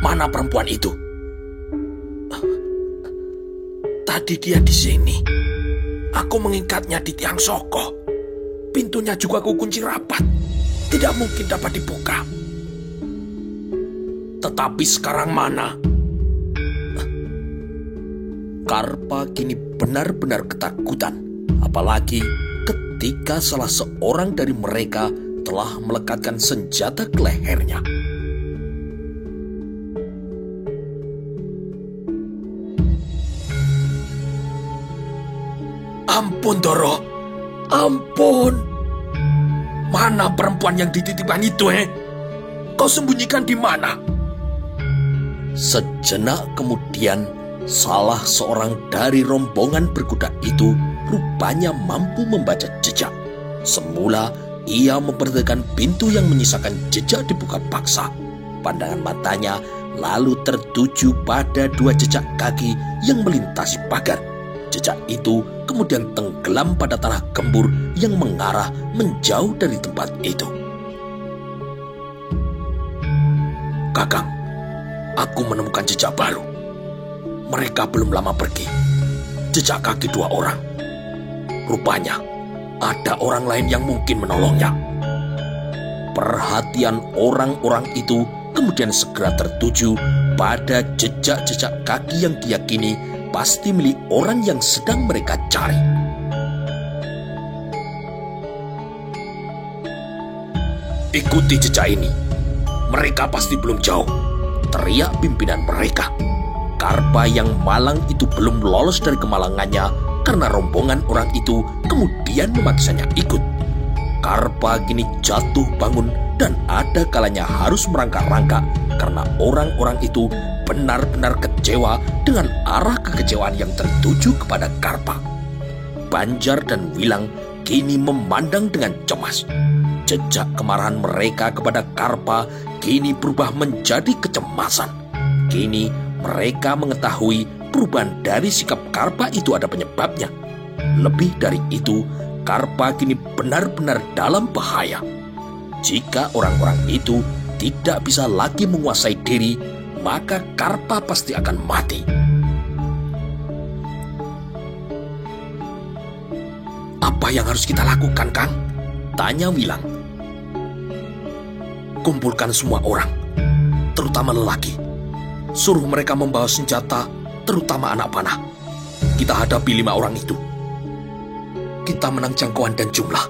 Mana perempuan itu? Tadi dia di sini. Aku mengikatnya di tiang soko. Pintunya juga aku kunci rapat. Tidak mungkin dapat dibuka. Tetapi sekarang mana? Karpa kini benar-benar ketakutan. Apalagi ketika salah seorang dari mereka telah melekatkan senjata ke lehernya. Ampun, Doro. Ampun. Mana perempuan yang dititipkan itu, Kau sembunyikan di mana? Sejenak kemudian, salah seorang dari rombongan berkuda itu rupanya mampu membaca jejak. Semula, ia memperhatikan pintu yang menyisakan jejak dibuka paksa. Pandangan matanya lalu tertuju pada dua jejak kaki yang melintasi pagar. Jejak itu kemudian tenggelam pada tanah gembur yang mengarah menjauh dari tempat itu. Kakang, aku menemukan jejak baru. Mereka belum lama pergi. Jejak kaki dua orang. Rupanya ada orang lain yang mungkin menolongnya. Perhatian orang-orang itu kemudian segera tertuju pada jejak-jejak kaki yang diyakini pasti milik orang yang sedang mereka cari. Ikuti jejak ini. Mereka pasti belum jauh, teriak pimpinan mereka. Karpa yang malang itu belum lolos dari kemalangannya karena rombongan orang itu kemudian memaksanya ikut. Karpa kini jatuh bangun dan ada kalanya harus merangkak-rangkak karena orang-orang itu benar-benar kecewa dengan arah kekecewaan yang tertuju kepada Karpa. Banjar dan Wilang kini memandang dengan cemas. Jejak kemarahan mereka kepada Karpa kini berubah menjadi kecemasan. Kini mereka mengetahui perubahan dari sikap Karpa itu ada penyebabnya. Lebih dari itu, Karpa kini benar-benar dalam bahaya. Jika orang-orang itu tidak bisa lagi menguasai diri, maka Karpa pasti akan mati. Apa yang harus kita lakukan, Kang? Tanya Wilang. Kumpulkan semua orang, terutama lelaki. Suruh mereka membawa senjata, terutama anak panah. Kita hadapi 5 orang itu. Kita menang jangkauan dan jumlah.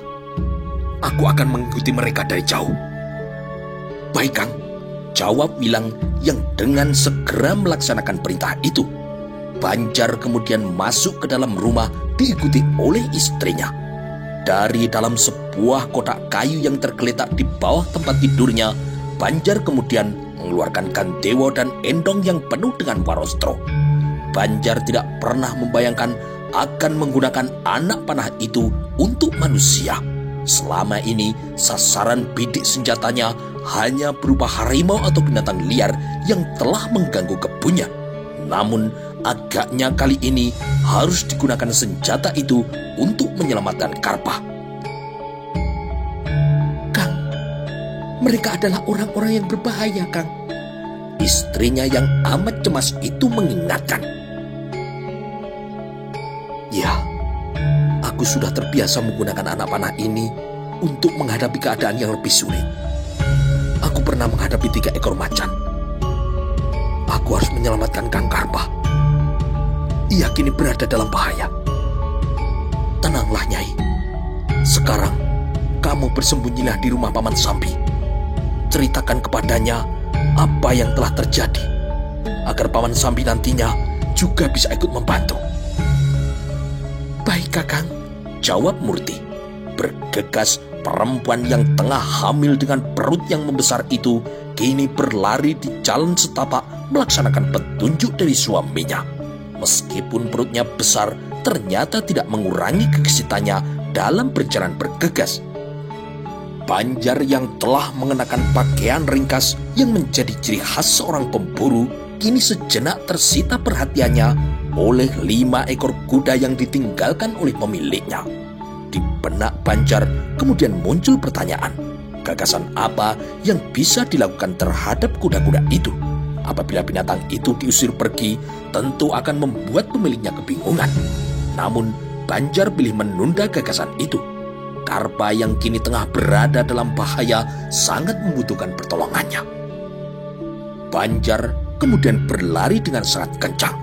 Aku akan mengikuti mereka dari jauh. Baik, Kang, jawab Wilang yang dengan segera melaksanakan perintah itu. Banjar kemudian masuk ke dalam rumah diikuti oleh istrinya. Dari dalam sebuah kotak kayu yang tergeletak di bawah tempat tidurnya, Banjar kemudian mengeluarkan gandewo dan endong yang penuh dengan warostro. Banjar tidak pernah membayangkan akan menggunakan anak panah itu untuk manusia. Selama ini sasaran bidik senjatanya hanya berupa harimau atau binatang liar yang telah mengganggu kebunnya. Namun agaknya kali ini harus digunakan senjata itu untuk menyelamatkan Karpa. Kang, mereka adalah orang-orang yang berbahaya, Kang. Istrinya yang amat cemas itu mengingatkan. Ya, aku sudah terbiasa menggunakan anak panah ini untuk menghadapi keadaan yang lebih sulit. Aku pernah menghadapi 3 ekor macan. Aku harus menyelamatkan Kang Karpa. Ia kini berada dalam bahaya. Tenanglah, Nyai. Sekarang, kamu bersembunyilah di rumah Paman Sambi. Ceritakan kepadanya apa yang telah terjadi, agar Paman Sambi nantinya juga bisa ikut membantu. Baik, Kakang, jawab Murti. Bergegas, perempuan yang tengah hamil dengan perut yang membesar itu kini berlari di jalan setapak melaksanakan petunjuk dari suaminya. Meskipun perutnya besar, ternyata tidak mengurangi kegesitannya dalam berjalan bergegas. Banjar yang telah mengenakan pakaian ringkas yang menjadi ciri khas seorang pemburu, kini sejenak tersita perhatiannya oleh 5 ekor kuda yang ditinggalkan oleh pemiliknya. Di benak Banjar kemudian muncul pertanyaan, gagasan apa yang bisa dilakukan terhadap kuda-kuda itu? Apabila binatang itu diusir pergi, tentu akan membuat pemiliknya kebingungan. Namun, Banjar pilih menunda gagasan itu. Karpa yang kini tengah berada dalam bahaya sangat membutuhkan pertolongannya. Banjar kemudian berlari dengan sangat kencang.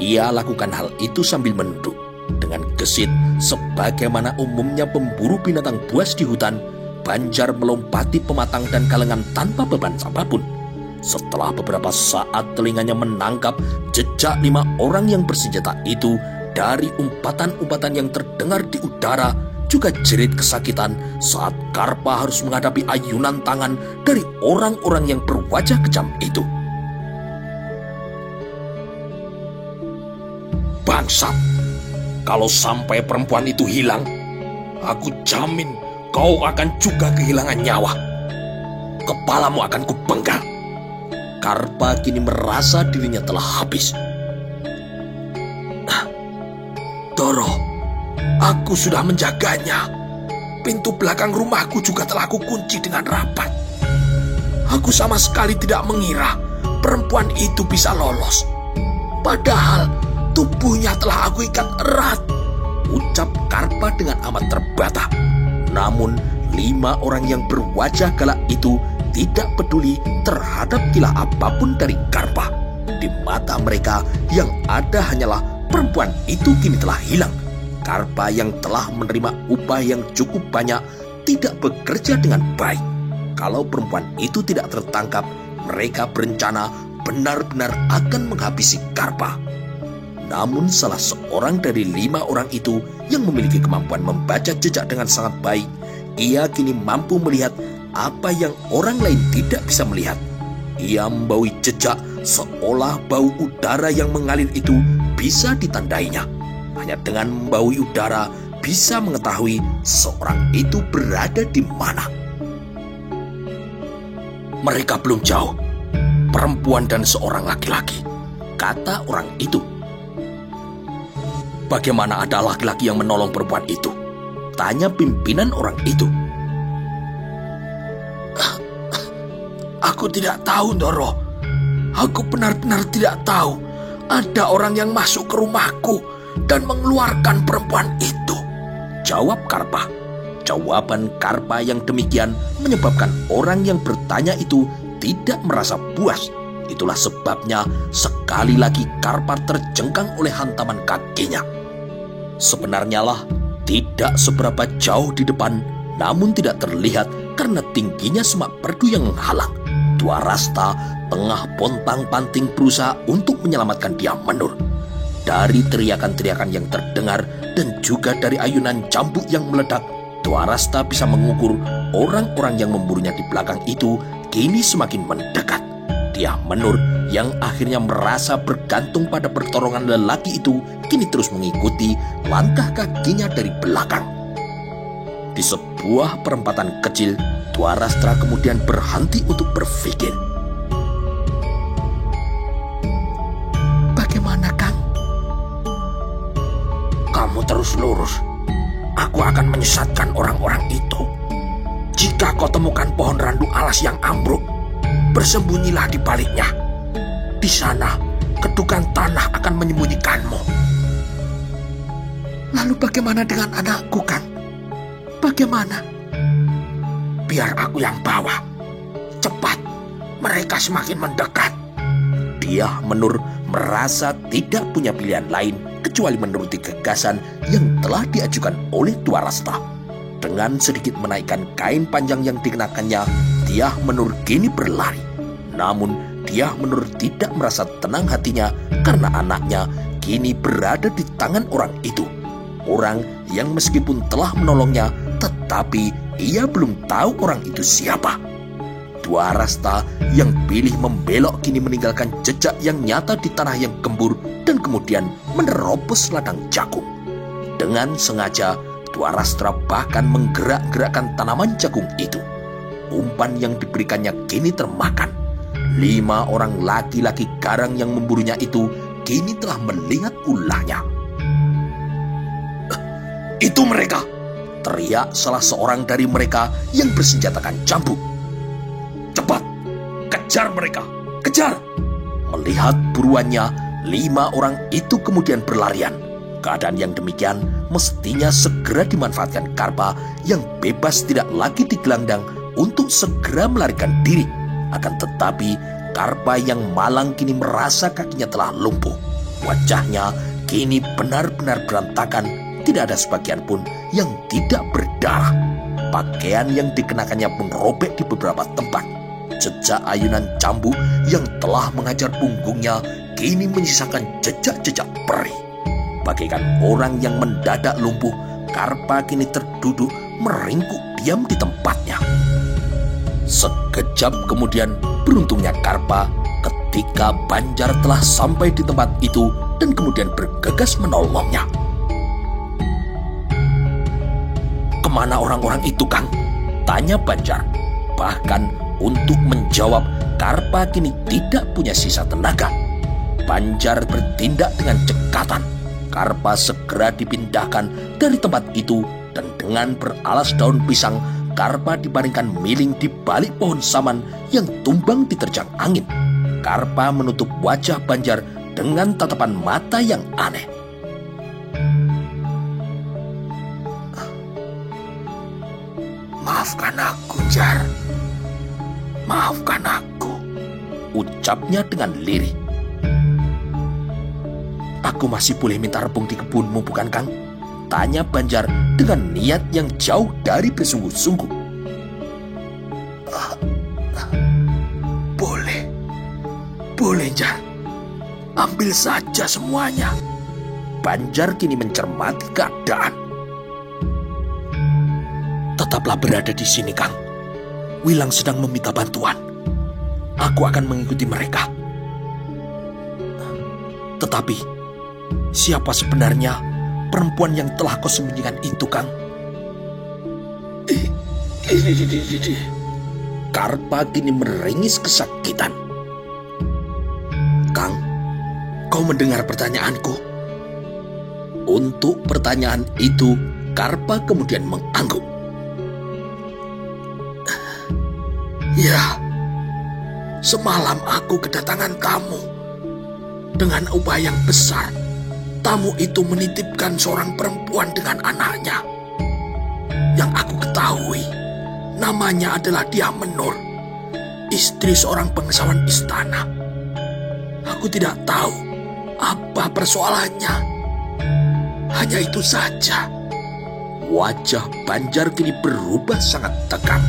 Ia lakukan hal itu sambil menunduk. Dengan gesit, sebagaimana umumnya pemburu binatang buas di hutan, Banjar melompati pematang dan kalengan tanpa beban apapun. Setelah beberapa saat telinganya menangkap jejak 5 orang yang bersenjata itu dari umpatan-umpatan yang terdengar di udara, juga jerit kesakitan saat Karpa harus menghadapi ayunan tangan dari orang-orang yang berwajah kejam itu. Bangsat, kalau sampai perempuan itu hilang, aku jamin kau akan juga kehilangan nyawa. Kepalamu akan kupenggal. Karpa kini merasa dirinya telah habis. Doro, aku sudah menjaganya. Pintu belakang rumahku juga telah kukunci dengan rapat. Aku sama sekali tidak mengira perempuan itu bisa lolos. Padahal tubuhnya telah aku ikat erat, ucap Karpa dengan amat terbata. Namun 5 orang yang berwajah galak itu tidak peduli terhadap kilah apapun dari Karpa. Di mata mereka yang ada hanyalah perempuan itu kini telah hilang. Karpa yang telah menerima upah yang cukup banyak tidak bekerja dengan baik. Kalau perempuan itu tidak tertangkap, mereka berencana benar-benar akan menghabisi Karpa. Namun salah seorang dari 5 orang itu yang memiliki kemampuan membaca jejak dengan sangat baik, ia kini mampu melihat apa yang orang lain tidak bisa melihat. Ia membaui jejak seolah bau udara yang mengalir itu bisa ditandainya. Hanya dengan membaui udara bisa mengetahui seorang itu berada di mana. Mereka belum jauh, perempuan dan seorang laki-laki, kata orang itu. Bagaimana ada laki-laki yang menolong perempuan itu? Tanya pimpinan orang itu. Aku tidak tahu, Doro. Aku benar-benar tidak tahu ada orang yang masuk ke rumahku dan mengeluarkan perempuan itu, jawab Karpa. Jawaban Karpa yang demikian menyebabkan orang yang bertanya itu tidak merasa puas. Itulah sebabnya sekali lagi Karpa terjengkang oleh hantaman kakinya. Sebenarnya lah tidak seberapa jauh di depan, namun tidak terlihat karena tingginya semak perdu yang menghalang. Dwarasta tengah pontang-panting berusaha untuk menyelamatkan Dyah Menur. Dari teriakan-teriakan yang terdengar dan juga dari ayunan cambuk yang meledak, Dwarasta bisa mengukur orang-orang yang memburunya di belakang itu kini semakin mendekat. Dyah Menur yang akhirnya merasa bergantung pada pertolongan lelaki itu kini terus mengikuti langkah kakinya dari belakang. Di sebuah perempatan kecil, Dwarastra kemudian berhenti untuk berpikir. Bagaimana, Kang? Kamu terus lurus. Aku akan menyesatkan orang-orang itu. Jika kau temukan pohon randu alas yang ambruk, bersembunyilah di baliknya. Di sana, kedukan tanah akan menyembunyikanmu. Lalu bagaimana dengan anakku, Kang? Bagaimana? Biar aku yang bawa. Cepat, mereka semakin mendekat. Dyah Menur merasa tidak punya pilihan lain kecuali menuruti gagasan yang telah diajukan oleh Dwarasta. Dengan sedikit menaikkan kain panjang yang dikenakannya, Dyah Menur kini berlari. Namun Dyah Menur tidak merasa tenang hatinya karena anaknya kini berada di tangan orang itu. Orang yang meskipun telah menolongnya, tetapi ia belum tahu orang itu siapa. Dwarasta yang pilih membelok kini meninggalkan jejak yang nyata di tanah yang gembur dan kemudian menerobos ladang jagung. Dengan sengaja, Dwarastra bahkan menggerak-gerakkan tanaman jagung itu. Umpan yang diberikannya kini termakan. 5 orang laki-laki garang yang memburunya itu kini telah melihat ulahnya. Itu mereka! Teriak salah seorang dari mereka yang bersenjatakan cambuk. Cepat, kejar mereka, kejar! Melihat buruannya, 5 orang itu kemudian berlarian. Keadaan yang demikian mestinya segera dimanfaatkan Karpa yang bebas tidak lagi digelandang untuk segera melarikan diri. Akan tetapi Karpa yang malang kini merasa kakinya telah lumpuh. Wajahnya kini benar-benar berantakan, tidak ada sebagian pun yang tidak berdarah. Pakaian yang dikenakannya pun robek di beberapa tempat. Jejak ayunan cambuk yang telah mengajar punggungnya kini menyisakan jejak-jejak perih. Bagaikan orang yang mendadak lumpuh, Karpa kini terduduk meringkuk diam di tempatnya. Sekejap kemudian beruntungnya Karpa ketika Banjar telah sampai di tempat itu dan kemudian bergegas menolongnya. "Kemana orang-orang itu, Kang?" tanya Banjar. Bahkan untuk menjawab, Karpa kini tidak punya sisa tenaga. Banjar bertindak dengan cekatan. Karpa segera dipindahkan dari tempat itu dan dengan beralas daun pisang, Karpa dibaringkan miling di balik pohon saman yang tumbang diterjang angin. Karpa menutup wajah Banjar dengan tatapan mata yang aneh. "Maafkan aku, Jar. Maafkan aku," ucapnya dengan lirih. "Aku masih boleh minta rebung di kebunmu, bukan, Kang?" tanya Banjar dengan niat yang jauh dari bersungguh-sungguh. "Boleh. Boleh, Jar. Ambil saja semuanya." Banjar kini mencermati keadaan. "Tetaplah berada di sini, Kang. Wilang sedang meminta bantuan. Aku akan mengikuti mereka. Tetapi siapa sebenarnya perempuan yang telah kau sembunyikan itu, Kang?" Karpa kini meringis kesakitan. "Kang, kau mendengar pertanyaanku?" Untuk pertanyaan itu, Karpa kemudian mengangguk. "Ya, semalam aku kedatangan tamu. Dengan upah yang besar, tamu itu menitipkan seorang perempuan dengan anaknya. Yang aku ketahui, namanya adalah Dyah Menur, istri seorang bangsawan istana. Aku tidak tahu apa persoalannya. Hanya itu saja." Wajah Banjar kini berubah sangat tegang.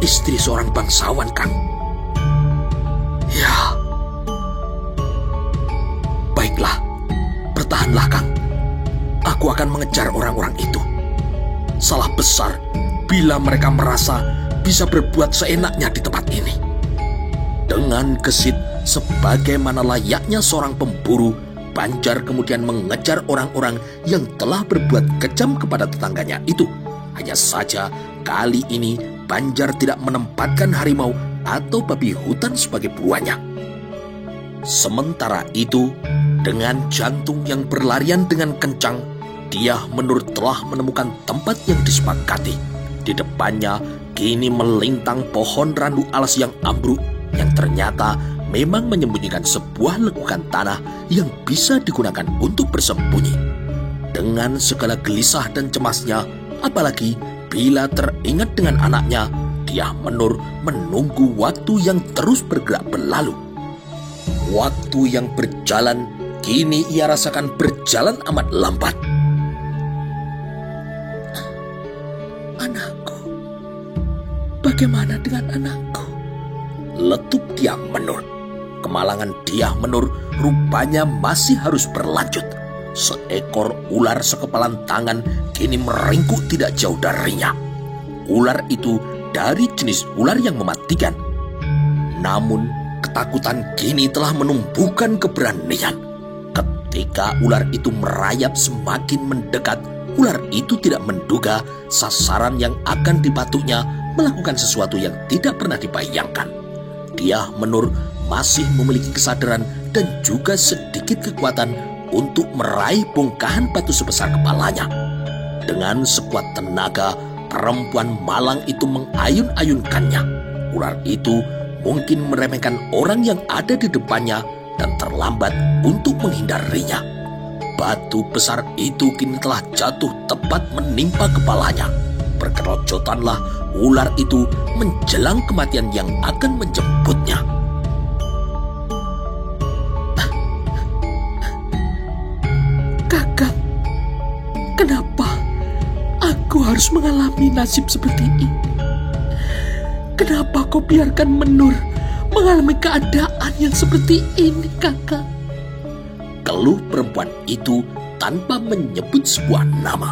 "Istri seorang bangsawan, Kang?" "Ya." "Baiklah, bertahanlah, Kang. Aku akan mengejar orang-orang itu. Salah besar bila mereka merasa bisa berbuat seenaknya di tempat ini." Dengan gesit sebagaimana layaknya seorang pemburu, Banjar kemudian mengejar orang-orang yang telah berbuat kejam kepada tetangganya itu. Hanya saja kali ini Banjar tidak menempatkan harimau atau babi hutan sebagai buruannya. Sementara itu, dengan jantung yang berlarian dengan kencang, Dyah Menur telah menemukan tempat yang disepakati. Di depannya kini melintang pohon randu alas yang ambruk yang ternyata memang menyembunyikan sebuah lekukan tanah yang bisa digunakan untuk bersembunyi. Dengan segala gelisah dan cemasnya, apalagi bila teringat dengan anaknya, Dyah Menur menunggu waktu yang terus bergerak berlalu. Waktu yang berjalan, kini ia rasakan berjalan amat lambat. "Anakku, bagaimana dengan anakku?" letup Dyah Menur. Kemalangan Dyah Menur rupanya masih harus berlanjut. Seekor ular sekepalan tangan kini meringkuk tidak jauh darinya. Ular itu dari jenis ular yang mematikan. Namun ketakutan kini telah menumbuhkan keberanian. Ketika ular itu merayap semakin mendekat, ular itu tidak menduga sasaran yang akan dipatuknya melakukan sesuatu yang tidak pernah dibayangkan. Dyah Menur masih memiliki kesadaran dan juga sedikit kekuatan untuk meraih bongkahan batu sebesar kepalanya. Dengan sekuat tenaga, perempuan malang itu mengayun-ayunkannya. Ular itu mungkin meremehkan orang yang ada di depannya dan terlambat untuk menghindarinya. Batu besar itu kini telah jatuh tepat menimpa kepalanya. Berkerocotanlah ular itu menjelang kematian yang akan menjemputnya. Kakak, kenapa aku harus mengalami nasib seperti ini? Kenapa kau biarkan Menur mengalami keadaan yang seperti ini, Kakak? Keluh perempuan itu tanpa menyebut sebuah nama.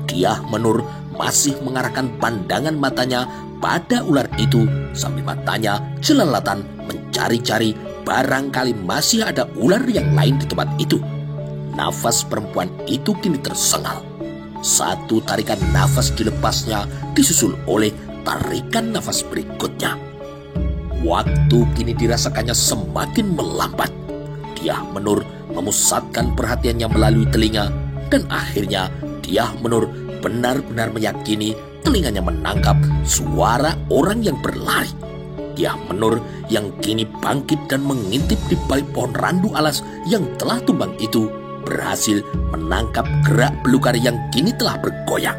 Dia Menur masih mengarahkan pandangan matanya pada ular itu sambil matanya jelalatan mencari-cari barangkali masih ada ular yang lain di tempat itu. Nafas perempuan itu kini tersengal. Satu tarikan nafas dilepasnya disusul oleh tarikan nafas berikutnya. Waktu kini dirasakannya semakin melambat. Dia Menur memusatkan perhatiannya melalui telinga dan akhirnya dia Menur benar-benar meyakini telinganya menangkap suara orang yang berlari. Dia Menur yang kini bangkit dan mengintip di balik pohon randu alas yang telah tumbang itu berhasil menangkap gerak belukar yang kini telah bergoyang.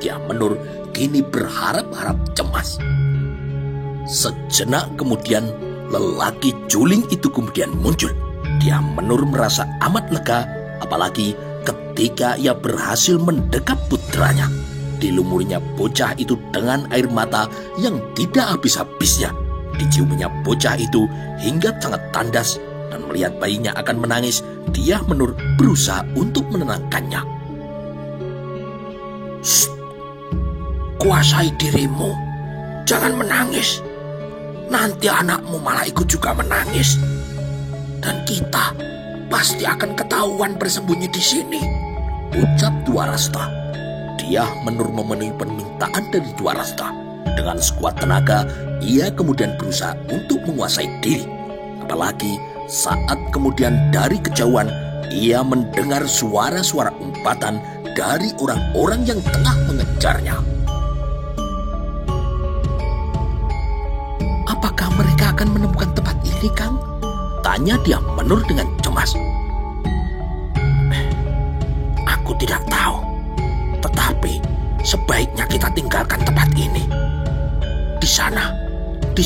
Dia Menur kini berharap-harap cemas. Sejenak kemudian lelaki juling itu kemudian muncul. Dia Menur merasa amat lega, apalagi ketika ia berhasil mendekap putranya. Dilumurinya bocah itu dengan air mata yang tidak habis-habisnya. Diciuminya bocah itu hingga sangat tandas, dan melihat bayinya akan menangis, dia Menur berusaha untuk menenangkannya. Shh, kuasai dirimu, jangan menangis. Nanti anakmu malah ikut juga menangis. Dan kita pasti akan ketahuan bersembunyi di sini, ucap Dwarasta. Dia Menur memenuhi permintaan dari Dwarasta. Dengan sekuat tenaga, ia kemudian berusaha untuk menguasai diri. Apalagi saat kemudian dari kejauhan, ia mendengar suara-suara umpatan dari orang-orang yang tengah mengejarnya. Apakah mereka akan menemukan tempat ini, Kang? Tanya dia Menur dengan cemas. Aku tidak tahu, tetapi sebaiknya kita tinggalkan tempat ini. Di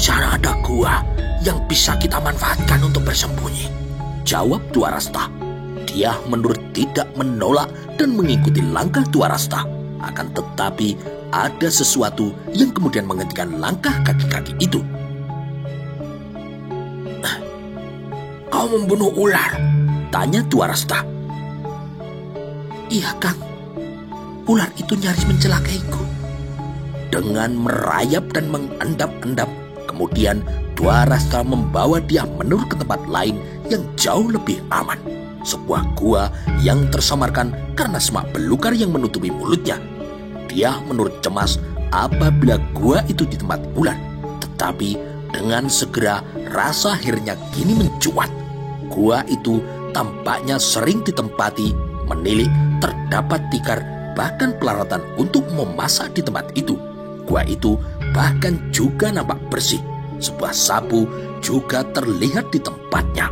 sana ada gua yang bisa kita manfaatkan untuk bersembunyi, jawab Dwarasta. Dia Menur tidak menolak dan mengikuti langkah Dwarasta. Akan tetapi ada sesuatu yang kemudian menghentikan langkah kaki-kaki itu. Kau membunuh ular? Tanya Dwarasta. Iya, Kang. Ular itu nyaris mencelakaiku. Dengan merayap dan mengendap-endap, kemudian Dwarasta membawa dia Menur ke tempat lain yang jauh lebih aman. Sebuah gua yang tersamarkan karena semak belukar yang menutupi mulutnya. Dia Menur cemas apabila gua itu di tempat ular. Tetapi dengan segera rasa akhirnya kini mencuat. Gua itu tampaknya sering ditempati, menilik, terdapat tikar, bahkan peralatan untuk memasak di tempat itu. Gua itu bahkan juga nampak bersih. Sebuah sapu juga terlihat di tempatnya.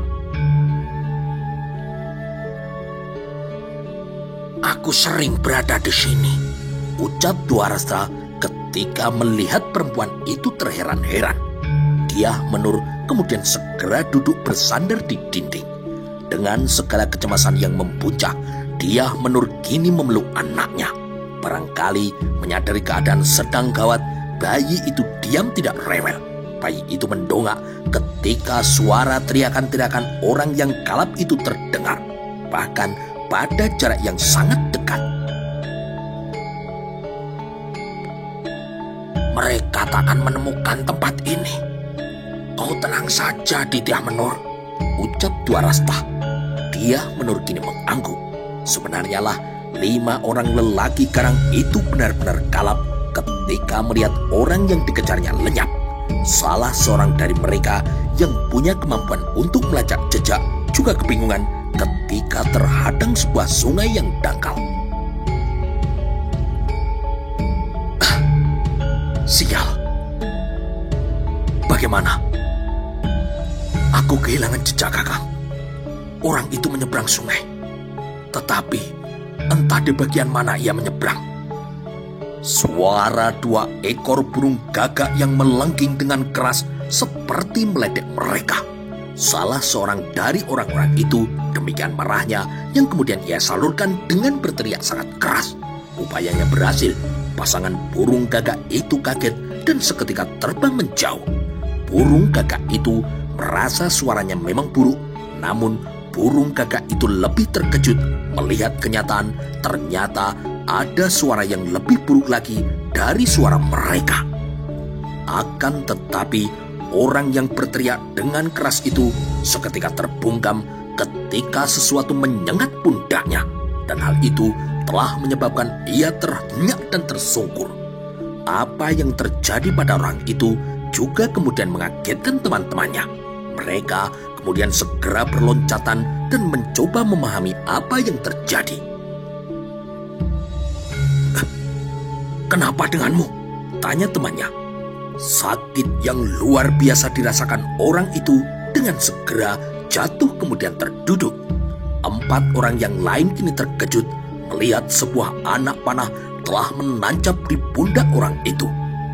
Aku sering berada di sini, ucap Dwarasta ketika melihat perempuan itu terheran-heran. Dia Menur kemudian segera duduk bersandar di dinding. Dengan segala kecemasan yang mempuncak, dia Menur kini memeluk anaknya. Barangkali menyadari keadaan sedang gawat, bayi itu diam tidak rewel. Bayi itu mendongak ketika suara teriakan-teriakan orang yang kalap itu terdengar, bahkan pada jarak yang sangat dekat. Mereka tak akan menemukan tempat ini. Kau tenang saja, Ditya Menur, ucap Dwarasta. Dia Menur kini mengangguk. Sebenarnya lah 5 orang lelaki garang itu benar-benar kalap ketika melihat orang yang dikejarnya lenyap. Salah seorang dari mereka yang punya kemampuan untuk melacak jejak juga kebingungan ketika terhadang sebuah sungai yang dangkal. Sial. Bagaimana? Aku kehilangan jejak, Kakang. Orang itu menyeberang sungai. Tetapi entah di bagian mana ia menyeberang. Suara 2 ekor burung gagak yang melengking dengan keras seperti meledek mereka. Salah seorang dari orang-orang itu demikian marahnya yang kemudian ia salurkan dengan berteriak sangat keras. Upayanya berhasil. Pasangan burung gagak itu kaget dan seketika terbang menjauh. Burung gagak itu merasa suaranya memang buruk, namun burung gagak itu lebih terkejut melihat kenyataan ternyata ada suara yang lebih buruk lagi dari suara mereka. Akan tetapi, orang yang berteriak dengan keras itu seketika terbungkam ketika sesuatu menyengat pundaknya, dan hal itu telah menyebabkan ia terhenyak dan tersungkur. Apa yang terjadi pada orang itu juga kemudian mengagetkan teman-temannya. Mereka kemudian segera berloncatan dan mencoba memahami apa yang terjadi. "Kenapa denganmu?" tanya temannya. Sakit yang luar biasa dirasakan orang itu dengan segera jatuh kemudian terduduk. 4 orang yang lain kini terkejut melihat sebuah anak panah telah menancap di pundak orang itu.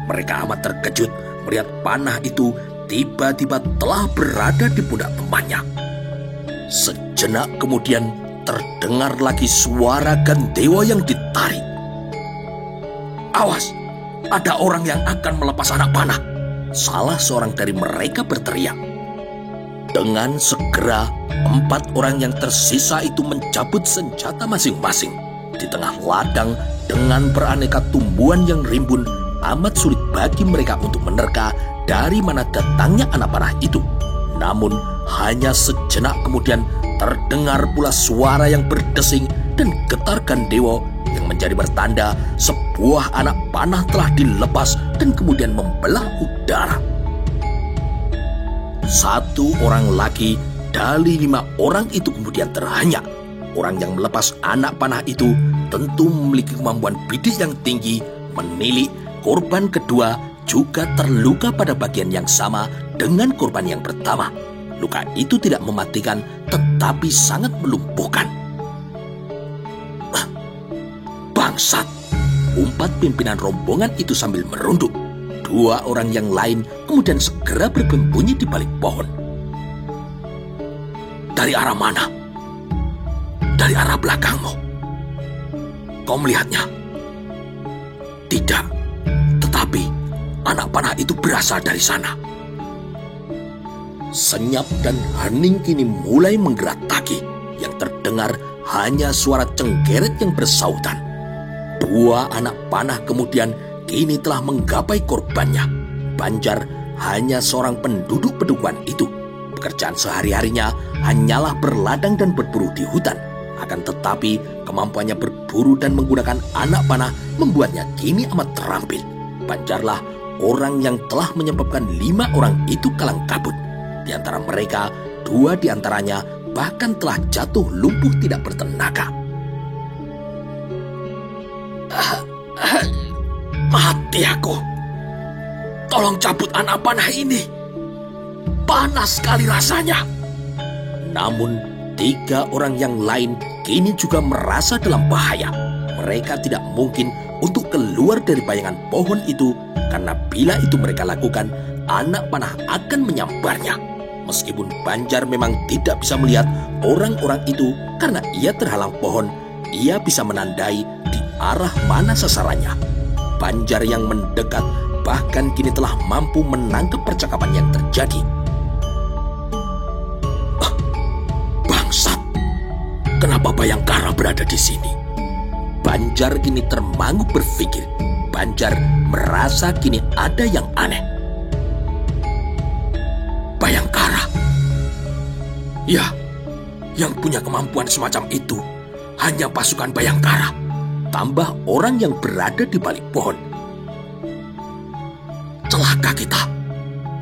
Mereka amat terkejut melihat panah itu tiba-tiba telah berada di pundak temannya. Sejenak kemudian terdengar lagi suara gandewa yang ditarik. "Awas, ada orang yang akan melepas anak panah!" salah seorang dari mereka berteriak. Dengan segera 4 orang yang tersisa itu mencabut senjata masing-masing. Di tengah ladang dengan beraneka tumbuhan yang rimbun, amat sulit bagi mereka untuk menerka dari mana datangnya anak panah itu. Namun hanya sejenak kemudian terdengar pula suara yang berdesing dan getar gandewa yang menjadi pertanda sebuah anak panah telah dilepas dan kemudian membelah udara. 1 orang lagi dari 5 orang itu kemudian terhanyak. Orang yang melepas anak panah itu tentu memiliki kemampuan bidik yang tinggi. Menilik, korban kedua juga terluka pada bagian yang sama dengan korban yang pertama. Luka itu tidak mematikan tetapi sangat melumpuhkan. "Bangsat!" umpat pimpinan rombongan itu sambil merunduk. 2 orang yang lain kemudian segera bersembunyi di balik pohon. "Dari arah mana?" "Dari arah belakangmu." "Kau melihatnya?" "Tidak, tetapi anak panah itu berasal dari sana." Senyap dan hening kini mulai menggerak-tagi. Yang terdengar hanya suara cengkeret yang bersautan. 2 anak panah kemudian kini telah menggapai korbannya. Banjar hanya seorang penduduk pedesaan itu. Pekerjaan sehari-harinya hanyalah berladang dan berburu di hutan. Akan tetapi kemampuannya berburu dan menggunakan anak panah membuatnya kini amat terampil. Banjarlah orang yang telah menyebabkan 5 orang itu kalang kabut. Di antara mereka, 2 di antaranya bahkan telah jatuh lumpuh tidak bertenaga. "Mati aku. Tolong cabut anak panah ini. Panas sekali rasanya." Namun 3 orang yang lain kini juga merasa dalam bahaya. Mereka tidak mungkin untuk keluar dari bayangan pohon itu karena bila itu mereka lakukan, anak panah akan menyambarnya. Meskipun Banjar memang tidak bisa melihat orang-orang itu karena ia terhalang pohon, ia bisa menandai di arah mana sasarannya. Banjar yang mendekat bahkan kini telah mampu menangkap percakapan yang terjadi. "Bangsat, kenapa Bayangkara berada di sini?" Banjar kini termangu berpikir. Banjar merasa kini ada yang aneh. "Bayangkara? Ya, yang punya kemampuan semacam itu hanya pasukan Bayangkara," tambah orang yang berada di balik pohon. "Celaka kita.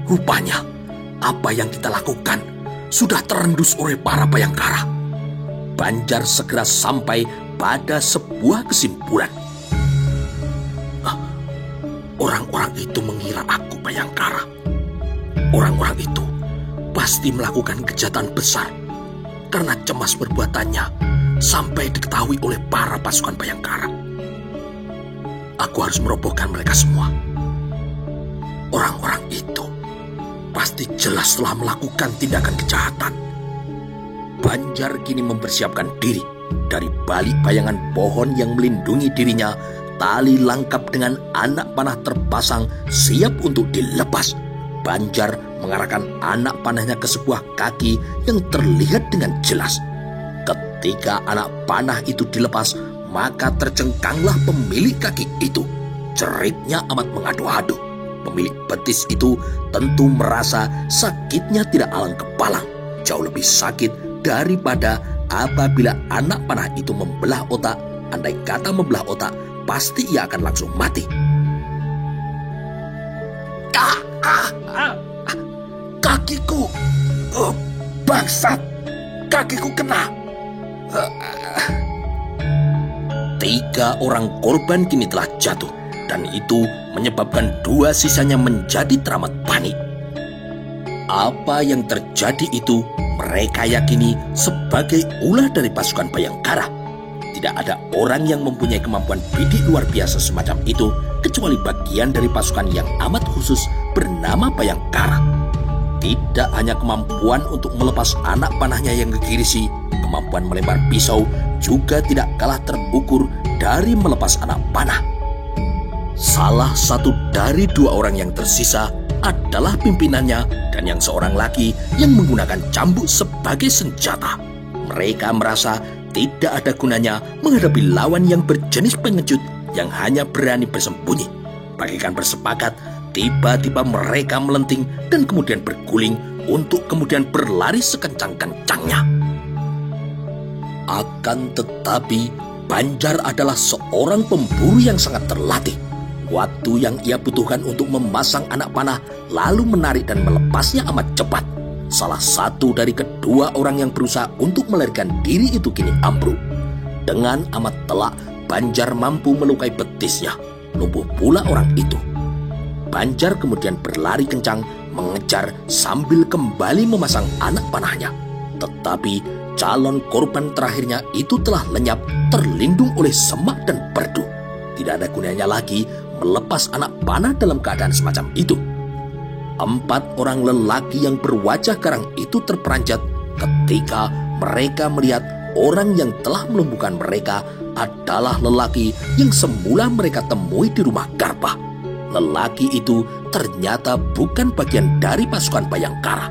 Rupanya apa yang kita lakukan sudah terendus oleh para Bayangkara." Banjar segera sampai pada sebuah kesimpulan. Orang-orang itu mengira aku Bayangkara. Orang-orang itu pasti melakukan kejahatan besar karena cemas perbuatannya sampai diketahui oleh para pasukan Bayangkara. Aku harus merobohkan mereka semua. Orang-orang itu pasti jelas telah melakukan tindakan kejahatan. Banjar kini mempersiapkan diri. Dari balik bayangan pohon yang melindungi dirinya, tali langkap dengan anak panah terpasang siap untuk dilepas. Banjar mengarahkan anak panahnya ke sebuah kaki yang terlihat dengan jelas. Ketika anak panah itu dilepas, maka tercengkanglah pemilik kaki itu. Jeritnya amat mengadu-adu. Pemilik betis itu tentu merasa sakitnya tidak alang kepalang. Jauh lebih sakit daripada apabila anak panah itu membelah otak. Andai kata membelah otak, pasti ia akan langsung mati. Kakiku, bangsat, kakiku kena. 3 orang korban kini telah jatuh, dan itu menyebabkan 2 sisanya menjadi teramat panik. Apa yang terjadi itu mereka yakini sebagai ulah dari pasukan Bayangkara. Tidak ada orang yang mempunyai kemampuan bidik luar biasa semacam itu kecuali bagian dari pasukan yang amat khusus bernama Bayangkara. Tidak hanya kemampuan untuk melepas anak panahnya yang gegirisi, kemampuan melempar pisau juga tidak kalah terukur dari melepas anak panah. Salah satu dari 2 orang yang tersisa adalah pimpinannya dan yang seorang lagi yang menggunakan cambuk sebagai senjata. Mereka merasa tidak ada gunanya menghadapi lawan yang berjenis pengecut yang hanya berani bersembunyi. Bagaikan bersepakat, tiba-tiba mereka melenting dan kemudian berguling untuk kemudian berlari sekencang-kencangnya. Akan tetapi, Banjar adalah seorang pemburu yang sangat terlatih. Waktu yang ia butuhkan untuk memasang anak panah lalu menarik dan melepasnya amat cepat. Salah satu dari kedua orang yang berusaha untuk melarikan diri itu kini ambruk. Dengan amat telak, Banjar mampu melukai betisnya. Lumpuh pula orang itu. Banjar kemudian berlari kencang mengejar sambil kembali memasang anak panahnya. Tetapi calon korban terakhirnya itu telah lenyap terlindung oleh semak dan perdu. Tidak ada gunanya lagi melepas anak panah dalam keadaan semacam itu. 4 orang lelaki yang berwajah garang itu terperanjat ketika mereka melihat orang yang telah melumpuhkan mereka adalah lelaki yang semula mereka temui di rumah Garba. Lelaki itu ternyata bukan bagian dari pasukan Bayangkara.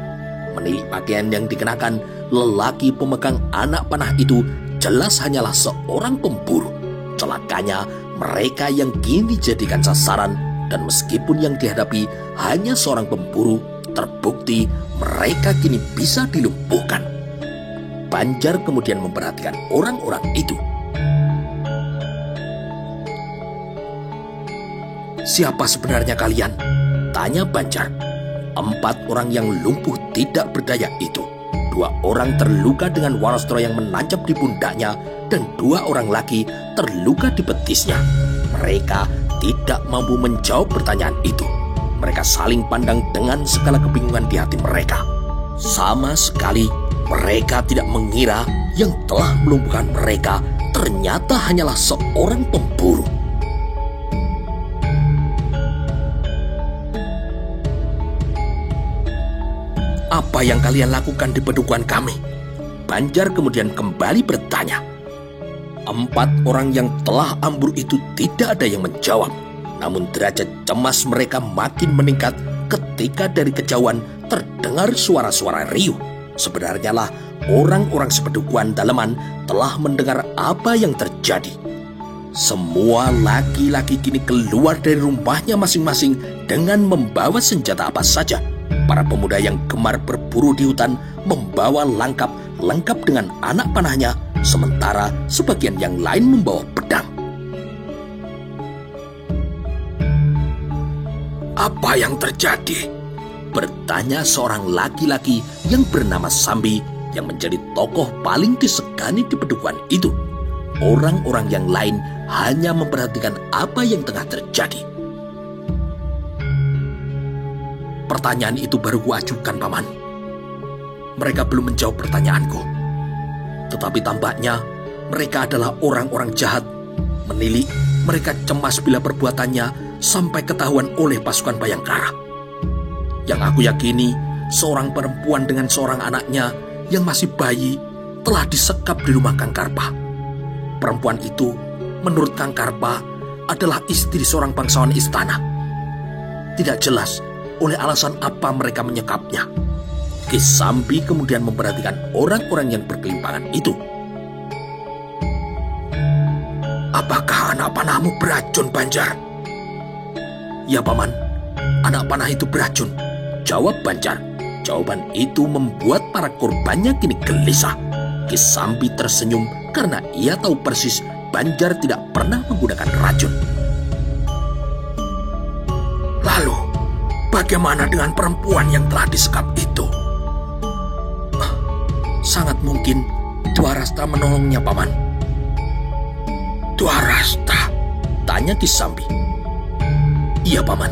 Menilik pakaian yang dikenakan lelaki pemegang anak panah itu jelas hanyalah seorang pemburu. Celakanya, mereka yang kini dijadikan sasaran dan meskipun yang dihadapi hanya seorang pemburu, terbukti mereka kini bisa dilumpuhkan. Banjar kemudian memperhatikan orang-orang itu. "Siapa sebenarnya kalian?" tanya Banjar. 4 orang yang lumpuh tidak berdaya itu. 2 orang terluka dengan warastro yang menancap di pundaknya dan 2 orang lagi terluka di betisnya. Mereka tidak mampu menjawab pertanyaan itu. Mereka saling pandang dengan segala kebingungan di hati mereka. Sama sekali mereka tidak mengira yang telah melumpuhkan mereka ternyata hanyalah seorang pemburu. "Apa yang kalian lakukan di pedukuhan kami?" Banjar kemudian kembali bertanya. 4 orang yang telah ambruk itu tidak ada yang menjawab. Namun derajat cemas mereka makin meningkat ketika dari kejauhan terdengar suara-suara riuh. Sebenarnya lah orang-orang sepedukuhan daleman telah mendengar apa yang terjadi. Semua laki-laki kini keluar dari rumahnya masing-masing dengan membawa senjata apa saja. Para pemuda yang gemar berburu di hutan membawa langkap lengkap dengan anak panahnya, sementara sebagian yang lain membawa pedang. "Apa yang terjadi?" bertanya seorang laki-laki yang bernama Sambi yang menjadi tokoh paling disegani di pedukuhan itu. Orang-orang yang lain hanya memperhatikan apa yang tengah terjadi. "Pertanyaan itu baru kuajukan, Paman. mereka belum menjawab pertanyaanku. Tetapi tampaknya mereka adalah orang-orang jahat. Menilik, mereka cemas bila perbuatannya sampai ketahuan oleh pasukan Bayangkara. Yang aku yakini, seorang perempuan dengan seorang anaknya yang masih bayi telah disekap di rumah Kang Karpa. Perempuan itu, menurut Kang Karpa, adalah istri seorang bangsawan istana. Tidak jelas oleh alasan apa mereka menyekapnya. Ki Sambi kemudian memperhatikan orang-orang yang berkelimpangan itu. Apakah anak panahmu beracun, Banjar? Ya, Paman. Anak panah itu beracun, jawab Banjar. Jawaban itu membuat para korbannya kini gelisah. Ki Sambi tersenyum karena ia tahu persis Banjar tidak pernah menggunakan racun. Lalu, bagaimana dengan perempuan yang telah disekap itu? Sangat mungkin Dwarasta menolongnya, Paman. Dwarasta? Tanya Ki Sambi. Iya, Paman.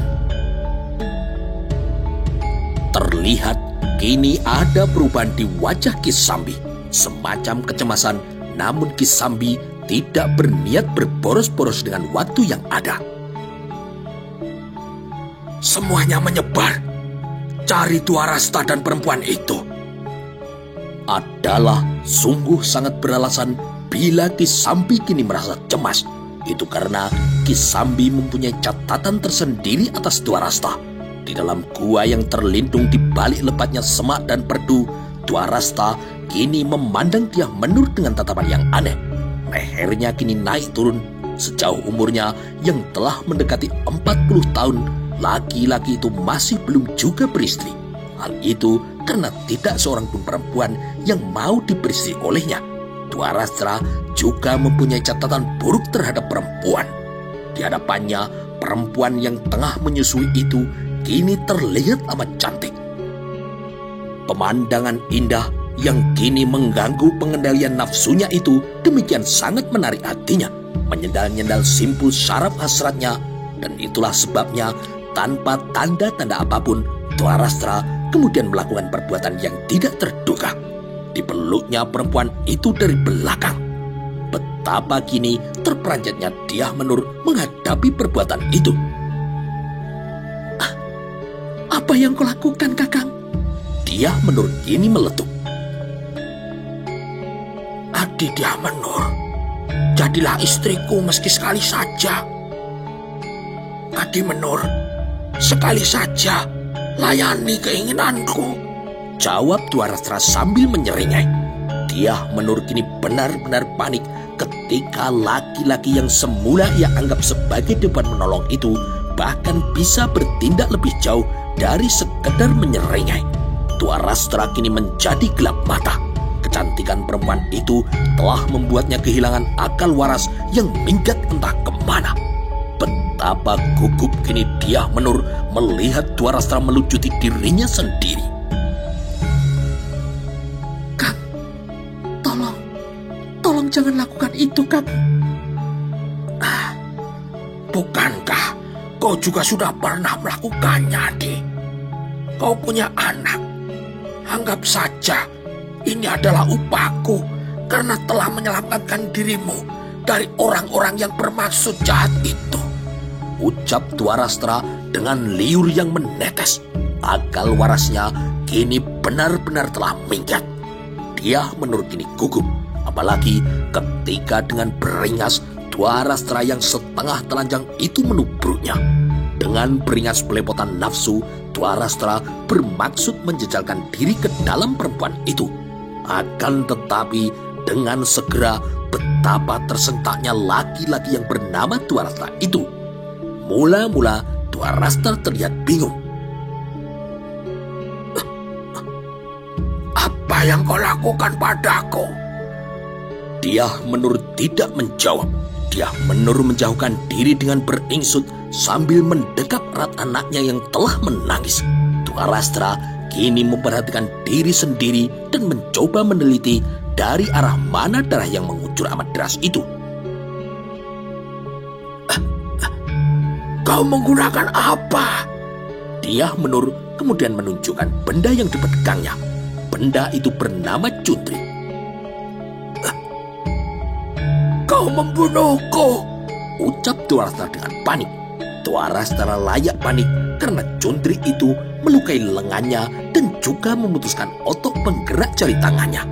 Terlihat kini ada perubahan di wajah Ki Sambi. Semacam kecemasan, namun Ki Sambi tidak berniat berboros-boros dengan waktu yang ada. Semuanya menyebar. Cari Dwarasta dan perempuan itu. Adalah sungguh sangat beralasan bila Ki Sambi kini merasa cemas. Itu karena Ki Sambi mempunyai catatan tersendiri atas Dwarasta. Di dalam gua yang terlindung di balik lebatnya semak dan perdu, Dwarasta kini memandang dia menurut dengan tatapan yang aneh. Lehernya kini naik turun. Sejauh umurnya yang telah mendekati 40 tahun, laki-laki itu masih belum juga beristri. Hal itu karena tidak seorang pun perempuan yang mau diberistri olehnya. Dwarasta juga mempunyai catatan buruk terhadap perempuan. Di hadapannya, perempuan yang tengah menyusui itu kini terlihat amat cantik. Pemandangan indah yang kini mengganggu pengendalian nafsunya itu demikian sangat menarik hatinya, menyendal-nyendal simpul syaraf hasratnya, dan itulah sebabnya tanpa tanda-tanda apapun Dwarasta kemudian melakukan perbuatan yang tidak terduga. Dipeluknya perempuan itu dari belakang. Betapa kini terperanjatnya Dyah Menur menghadapi perbuatan itu. Apa yang kau lakukan, Kakang? Dyah Menur kini meletup. Adi Dyah Menur, jadilah istriku meski sekali saja. Adi Menur, sekali saja layani keinginanku, jawab Dwarasta sambil menyeringai. Dyah Menur kini benar-benar panik ketika laki-laki yang semula ia anggap sebagai dewan menolong itu bahkan bisa bertindak lebih jauh dari sekedar menyeringai. Dwarasta kini menjadi gelap mata. Kecantikan perempuan itu telah membuatnya kehilangan akal waras yang minggat entah kemana. Betapa gugup kini Dyah Menur melihat Dwarasta melucuti dirinya sendiri. Kang, tolong jangan lakukan itu, Kang. Bukankah kau juga sudah pernah melakukannya, Adi? Kau punya anak. Anggap saja ini adalah upahku karena telah menyelamatkan dirimu dari orang-orang yang bermaksud jahat itu, ucap Dwarasta dengan liur yang menetes. Akal warasnya kini benar-benar telah minggat. Dyah Menur kini gugup, apalagi ketika dengan beringas Dwarasta yang setengah telanjang itu menubruknya. Dengan beringas pelepotan nafsu, Dwarasta bermaksud menjejalkan diri ke dalam perempuan itu. Akan tetapi dengan segera betapa tersentaknya laki-laki yang bernama Dwarasta itu. Mula-mula Dwarasta terlihat bingung. Apa yang kau lakukan padaku? Dyah Menur tidak menjawab. Dyah Menur menjauhkan diri dengan beringsut sambil mendekap erat anaknya yang telah menangis. Dwarasta kini memperhatikan diri sendiri dan mencoba meneliti dari arah mana darah yang mengucur amat deras itu. Kau menggunakan apa? Dyah Menur kemudian menunjukkan benda yang dipegangnya. benda itu bernama Cundri. Kau membunuhku, ucap Dwarastra dengan panik. Dwarastra layak panik karena Cundri itu melukai lengannya dan juga memutuskan otot penggerak jari tangannya.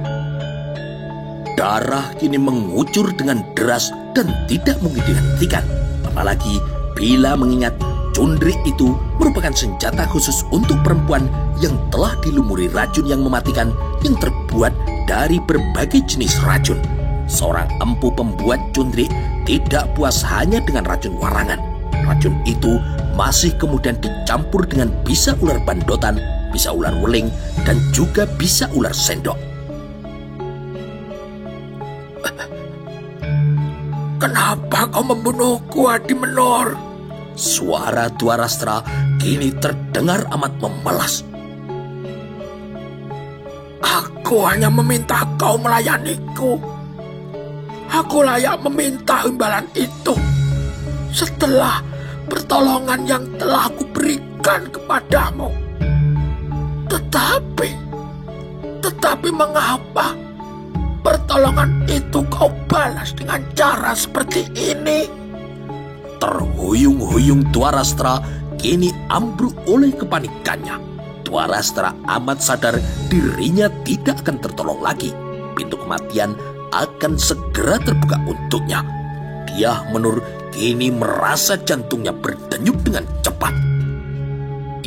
Darah kini mengucur dengan deras dan tidak mungkin dihentikan. Apalagi bila mengingat Cundri itu merupakan senjata khusus untuk perempuan yang telah dilumuri racun yang mematikan yang terbuat dari berbagai jenis racun. Seorang empu pembuat Cundri tidak puas hanya dengan racun warangan. Racun itu masih kemudian dicampur dengan bisa ular bandotan, bisa ular weling, dan juga bisa ular sendok. Kenapa kau membunuhku, Adimenor? Suara Dwarastra kini terdengar amat memelas. Aku hanya meminta kau melayaniku. Aku layak meminta imbalan itu setelah pertolongan yang telah aku berikan kepadamu. Tetapi mengapa pertolongan itu kau balas dengan cara seperti ini? Terhuyung-huyung Dwarastra kini ambruk oleh kepanikannya. Dwarastra amat sadar dirinya tidak akan tertolong lagi. Pintu kematian akan segera terbuka untuknya. Dyah Menur kini merasa jantungnya berdenyut dengan cepat.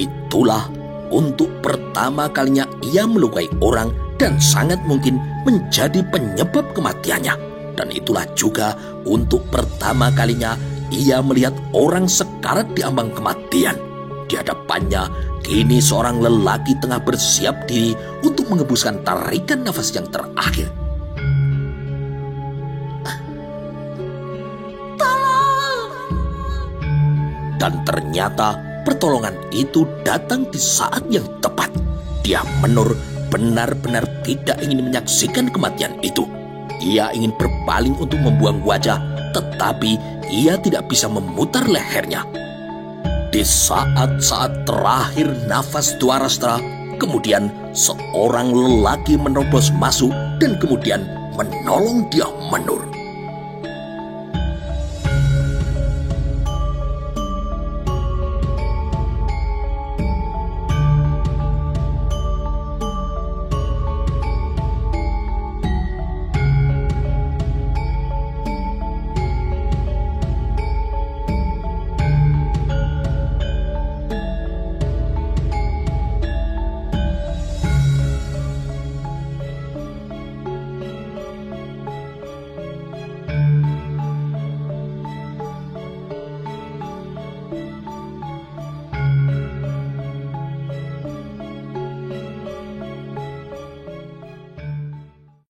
Itulah untuk pertama kalinya ia melukai orang dan sangat mungkin menjadi penyebab kematiannya. Dan itulah juga untuk pertama kalinya ia melihat orang sekarat di ambang kematian. Di hadapannya kini seorang lelaki tengah bersiap diri untuk menghembuskan tarikan nafas yang terakhir. Dan ternyata pertolongan itu datang di saat yang tepat. Dyah Menur benar-benar tidak ingin menyaksikan kematian itu. Ia ingin berpaling untuk membuang wajah, tetapi ia tidak bisa memutar lehernya. Di saat-saat terakhir nafas Dwarastra, kemudian seorang lelaki menerobos masuk dan kemudian menolong Dyah Menur.